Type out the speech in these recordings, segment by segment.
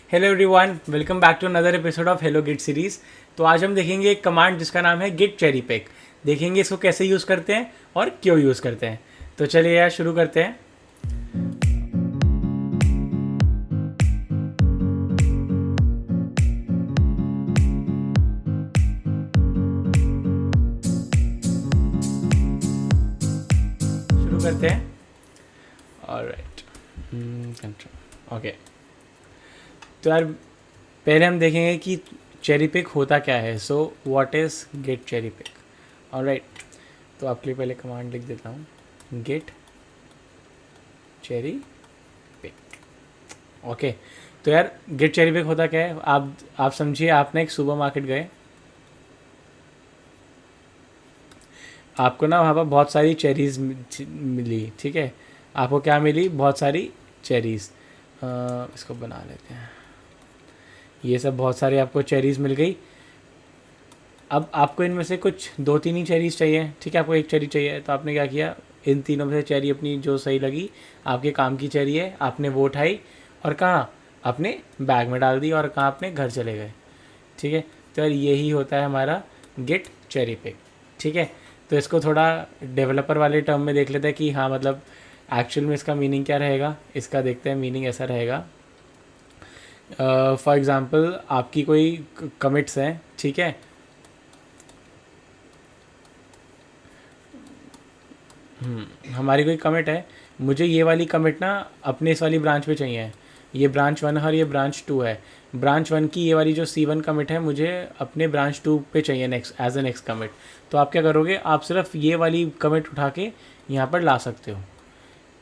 Hello everyone, welcome back to another episode of hello Git series. तो आज हम देखेंगे एक कमांड जिसका नाम है गिट चेरी पिक। देखेंगे इसको कैसे यूज़ करते हैं और क्यों यूज़ करते हैं। तो चलिए यार शुरू करते हैं। शुरू करते हैं। Alright, control, okay. तो यार पहले हम देखेंगे कि चेरी पिक होता क्या है। So what is Git cherry pick. Alright, तो आपके लिए पहले कमांड लिख देता हूँ, गेट चेरी पिक। ओके, तो यार गेट चेरी पिक होता क्या है। आप समझिए, आपने एक सुपर मार्केट गए, आपको ना वहाँ पर बहुत सारी चेरीज़ मिली। ठीक है, आपको क्या मिली? बहुत सारी चेरीज़। इसको बना लेते हैं। ये सब बहुत सारी आपको चेरीज़ मिल गई। अब आपको इनमें से कुछ दो तीन ही चेरीज़ चाहिए। ठीक है, आपको एक चेरी चाहिए, तो आपने क्या किया, इन तीनों में से चेरी अपनी जो सही लगी, आपके काम की चेरी है, आपने वो उठाई और कहाँ अपने बैग में डाल दी और कहाँ अपने घर चले गए। ठीक है, तो यार यही होता है हमारा गेट चेरी पिक। ठीक है, तो इसको थोड़ा डेवलपर वाले टर्म में देख लेते हैं कि हाँ मतलब एक्चुअल में इसका मीनिंग क्या रहेगा। इसका देखते हैं, मीनिंग ऐसा रहेगा। फॉर एग्ज़ाम्पल आपकी कोई कमिट्स हैं, ठीक है, हमारी कोई कमिट है, मुझे ये वाली कमिट ना अपने इस वाली ब्रांच पे चाहिए। ये ब्रांच 1 है और ये ब्रांच 2 है। ब्रांच 1 की ये वाली जो C1 कमिट है मुझे अपने ब्रांच 2 पे चाहिए next as a next commit. तो आप क्या करोगे, आप सिर्फ ये वाली कमिट उठा के यहाँ पर ला सकते हो।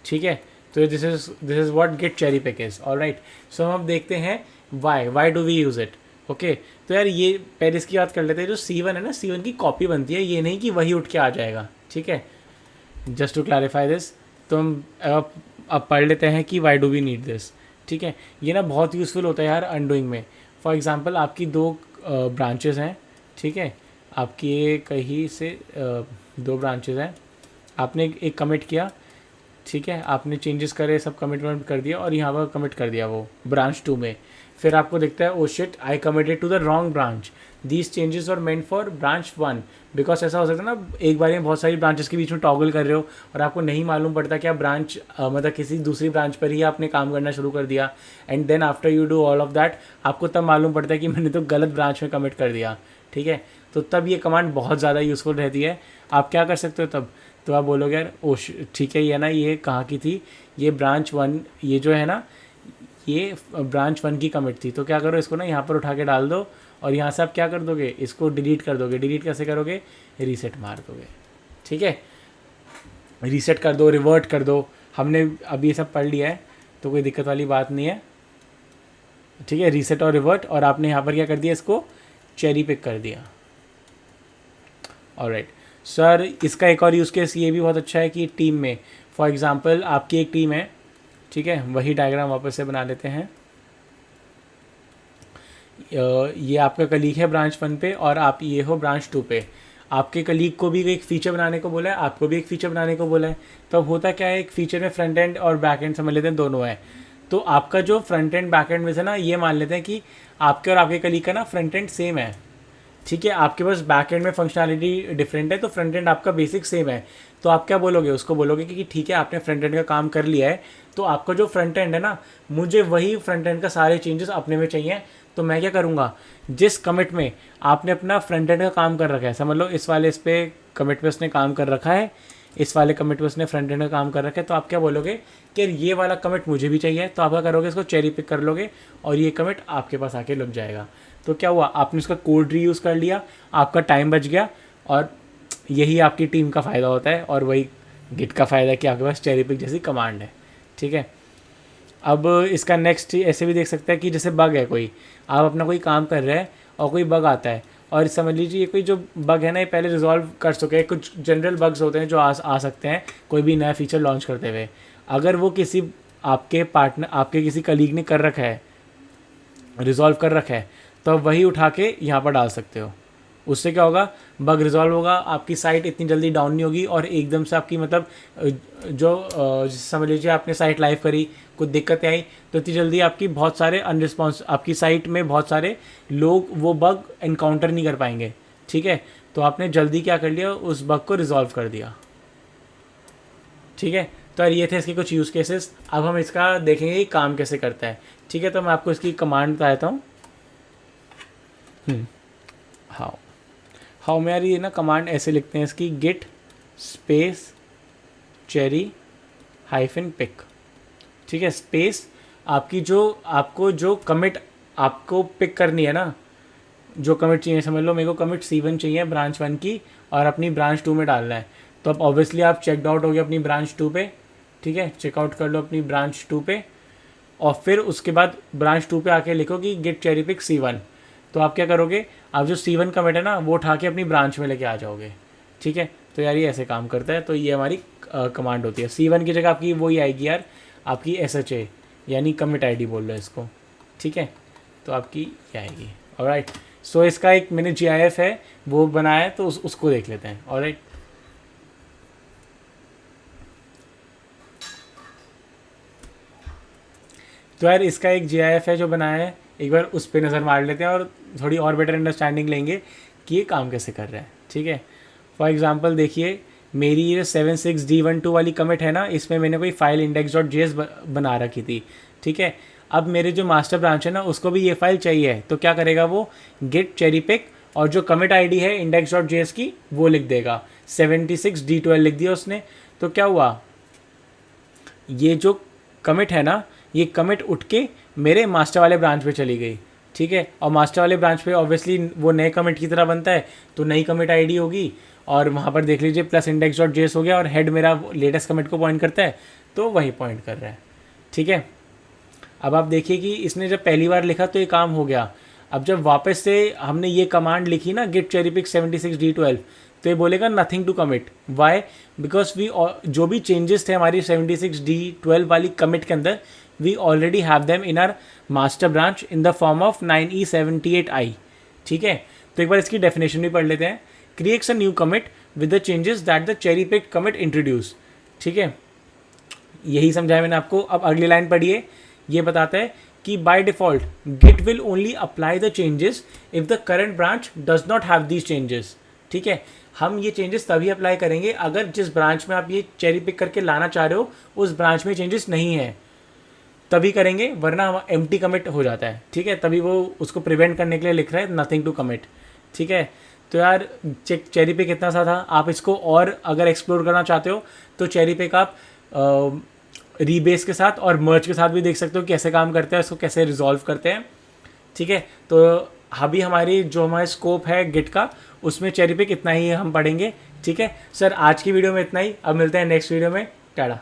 ठीक है, तो this is what git cherry pick is. Alright, so हम अब देखते हैं why do we use it. Okay, तो यार ये पहले इसकी बात कर लेते हैं। जो C1 है ना, C1 की कॉपी बनती है, ये नहीं कि वही उठ के आ जाएगा। ठीक है, जस्ट टू क्लैरिफाई दिस। तो हम अब पढ़ लेते हैं कि why do we need this. ठीक है, ये ना बहुत यूज़फुल होता है यार अनडूइंग में। फॉर एग्ज़ाम्पल आपकी दो ब्रांचेस हैं। ठीक है, आपकी ये कहीं से दो ब्रांचेस हैं, आपने एक कमिट किया। ठीक है, आपने चेंजेस करे, सब कमिटमेंट कर दिया और यहाँ पर कमिट कर दिया वो ब्रांच 2 में। फिर आपको दिखता है, oh shit, I committed to the wrong branch, these changes are meant for branch 1। Because ऐसा हो सकता है ना, एक बार में बहुत सारी ब्रांचेस के बीच में टॉगल कर रहे हो और आपको नहीं मालूम पड़ता कि आप ब्रांच मतलब किसी दूसरी ब्रांच पर ही आपने काम करना शुरू कर दिया। And then after you do all of that, आपको तब मालूम पड़ता है कि मैंने तो गलत ब्रांच में कमिट कर दिया। ठीक है, तो तब ये कमांड बहुत ज़्यादा यूज़फुल रहती है। आप क्या कर सकते हो तब, तो आप बोलोगे यार ओ ठीक है, ये ना ये कहाँ की थी, ये ब्रांच 1, ये जो है ना ये ब्रांच 1 की कमिट थी। तो क्या करो, इसको ना यहाँ पर उठा के डाल दो और यहाँ से आप क्या कर दोगे, इसको डिलीट कर दोगे। डिलीट कैसे करोगे, रीसेट मार दोगे। ठीक है, रीसेट कर दो, रिवर्ट कर दो। हमने अभी ये सब पढ़ लिया है तो कोई दिक्कत वाली बात नहीं है। ठीक है, रीसेट और रिवर्ट, और आपने यहाँ पर क्या कर दिया, इसको चेरी पिक कर दिया। ऑलराइट सर, इसका एक और यूज़ केस ये भी बहुत अच्छा है कि टीम में, फॉर एग्ज़ाम्पल आपकी एक टीम है। ठीक है, वही डायग्राम वापस से बना लेते हैं। ये आपका कलीग है ब्रांच 1 पे और आप ये हो ब्रांच 2 पे। आपके कलीग को भी एक फ़ीचर बनाने को बोला है, आपको भी एक फ़ीचर बनाने को बोला है। तो अब होता क्या है, एक फ़ीचर में फ्रंट एंड और बैक एंड समझ लेते हैं, दोनों है। तो आपका जो फ्रंट एंड बैक एंड में से ना, ये मान लेते हैं कि आपके और आपके कलीग का ना फ्रंट एंड सेम है। ठीक है, आपके पास बैक एंड में फंक्शनैलिटी डिफरेंट है, तो फ्रंट एंड आपका बेसिक सेम है। तो आप क्या बोलोगे, उसको बोलोगे कि ठीक है आपने फ्रंट एंड का काम कर लिया है, तो आपका जो फ्रंट एंड है ना, मुझे वही फ्रंट एंड का सारे चेंजेस अपने में चाहिए। तो मैं क्या करूँगा, जिस कमिट में आपने अपना फ्रंट एंड का काम कर रखा है, समझ लो इस वाले इस पे कमिट पे उसने काम कर रखा है, इस वाले कमिट पे उसने फ्रंट एंड का काम कर रखा है, तो आप क्या बोलोगे कि ये वाला कमिट मुझे भी चाहिए। तो आप क्या करोगे, इसको चेरी पिक कर लोगे और ये कमिट आपके पास आके लग जाएगा। तो क्या हुआ, आपने उसका कोड रीयूज़ कर लिया, आपका टाइम बच गया, और यही आपकी टीम का फ़ायदा होता है और वही गिट का फ़ायदा है कि आपके पास चेरी पिक जैसी कमांड है। ठीक है, अब इसका नेक्स्ट ऐसे भी देख सकते हैं कि जैसे बग है, कोई आप अपना कोई काम कर रहे हैं और कोई बग आता है, और समझ लीजिए ये कोई जो बग है ना, ये पहले रिजॉल्व कर चुके हैं। कुछ जनरल बग्स होते हैं जो आ सकते हैं कोई भी नया फीचर लॉन्च करते हुए। अगर वो किसी आपके पार्टनर, आपके किसी कलीग ने कर रखा है, रिजॉल्व कर रखा है, तो आप वही उठा के यहाँ पर डाल सकते हो। उससे क्या होगा, बग रिजॉल्व होगा, आपकी साइट इतनी जल्दी डाउन नहीं होगी और एकदम से आपकी मतलब जो समझ लीजिए आपने साइट लाइव करी, कुछ दिक्कतें आई तो इतनी जल्दी आपकी बहुत सारे अनरिस्पॉन्स आपकी साइट में बहुत सारे लोग वो बग इनकाउंटर नहीं कर पाएंगे, ठीक है। तो आपने जल्दी क्या कर लिया, उस बग को रिजॉल्व कर दिया, ठीक है। तो यार ये थे इसके कुछ यूज़ केसेस। अब हम इसका देखेंगे कि काम कैसे करता है, ठीक है। तो मैं आपको इसकी कमांड बता देता हूँ। हाउ में यार ये ना कमांड ऐसे लिखते हैं इसकी, Git space cherry hyphen pick, ठीक है। स्पेस आपकी आपको जो कमिट आपको पिक करनी है ना, जो कमिट चाहिए, समझ लो मेरे को कमिट C1 चाहिए ब्रांच 1 की और अपनी ब्रांच 2 में डालना है। तो अब ऑब्वियसली आप चेकड आउट हो गया अपनी ब्रांच 2 पे, ठीक है, चेकआउट कर लो अपनी ब्रांच 2 पे और फिर उसके बाद ब्रांच 2 पे आके लिखो कि गेट चेरी पिक C1। तो आप क्या करोगे, आप जो C1 कमिट है ना वो उठा के अपनी ब्रांच में लेके आ जाओगे, ठीक है। तो यार ये ऐसे काम करता है। तो ये हमारी कमांड होती है। C1 की जगह आपकी वही आएगी यार, आपकी SHA यानी कमिट ID बोल लो इसको, ठीक है। तो आपकी ये आएगी। ऑलराइट, सो इसका एक मैंने GIF है वो बनाया है, तो उसको देख लेते हैं। ऑलराइट, तो यार इसका एक GIF है जो बनाया है, एक बार उस पर नज़र मार लेते हैं और थोड़ी और बेटर अंडरस्टैंडिंग लेंगे कि ये काम कैसे कर रहा है, ठीक है। फॉर एग्जांपल देखिए, मेरी ये 76D12 वाली कमिट है ना, इसमें मैंने कोई फाइल index.js बना रखी थी, ठीक है। अब मेरे जो मास्टर ब्रांच है ना उसको भी ये फाइल चाहिए, तो क्या करेगा वो, गेट चेरी पिक और जो कमिट ID है index.js की वो लिख देगा, 76D12 लिख दिया उसने। तो क्या हुआ, ये जो कमिट है ना, ये कमिट उठ के मेरे मास्टर वाले ब्रांच पे चली गई, ठीक है। और मास्टर वाले ब्रांच पे ऑब्वियसली वो नए कमिट की तरह बनता है, तो नई कमिट ID होगी और वहाँ पर देख लीजिए प्लस index.js हो गया और हेड मेरा लेटेस्ट कमिट को पॉइंट करता है, तो वही पॉइंट कर रहा है, ठीक है। अब आप देखिए कि इसने जब पहली बार लिखा तो ये काम हो गया। अब जब वापस से हमने ये कमांड लिखी ना, गेट चेरी पिक 76D12, तो ये बोलेगा nothing to commit. Why, because we जो भी चेंजेस थे हमारी 76D12 वाली कमिट के अंदर, we already have them in our master branch in the form of 9E78I, ठीक है। तो एक बार इसकी डेफिनेशन भी पढ़ लेते हैं। Creates a new commit with the changes that the cherry pick commit introduce, ठीक है। यही समझाया मैंने आपको। अब अगली लाइन पढ़िए, ये बताता है कि by default Git will only apply the changes if the current branch does not have these changes, ठीक है। हम ये चेंजेस तभी अप्लाई करेंगे अगर जिस ब्रांच में आप ये चेरी पिक करके लाना चाह रहे हो उस ब्रांच में चेंजेस नहीं है, तभी करेंगे, वरना हम एम्प्टी कमिट हो जाता है, ठीक है। तभी वो उसको प्रिवेंट करने के लिए लिख रहा है नथिंग टू कमिट, ठीक है। तो यार चेरी पिक इतना सा था। आप इसको और अगर एक्सप्लोर करना चाहते हो तो चेरी पिक आप रीबेस के साथ और मर्ज के साथ भी देख सकते हो कैसे काम करते हैं, इसको कैसे रिजॉल्व करते हैं, ठीक है। तो अभी हमारी जो हमारा स्कोप है गिट का, उसमें चेरी पिक इतना ही हम पढ़ेंगे, ठीक है। सर आज की वीडियो में इतना ही, अब मिलते हैं नेक्स्ट वीडियो में। टाटा।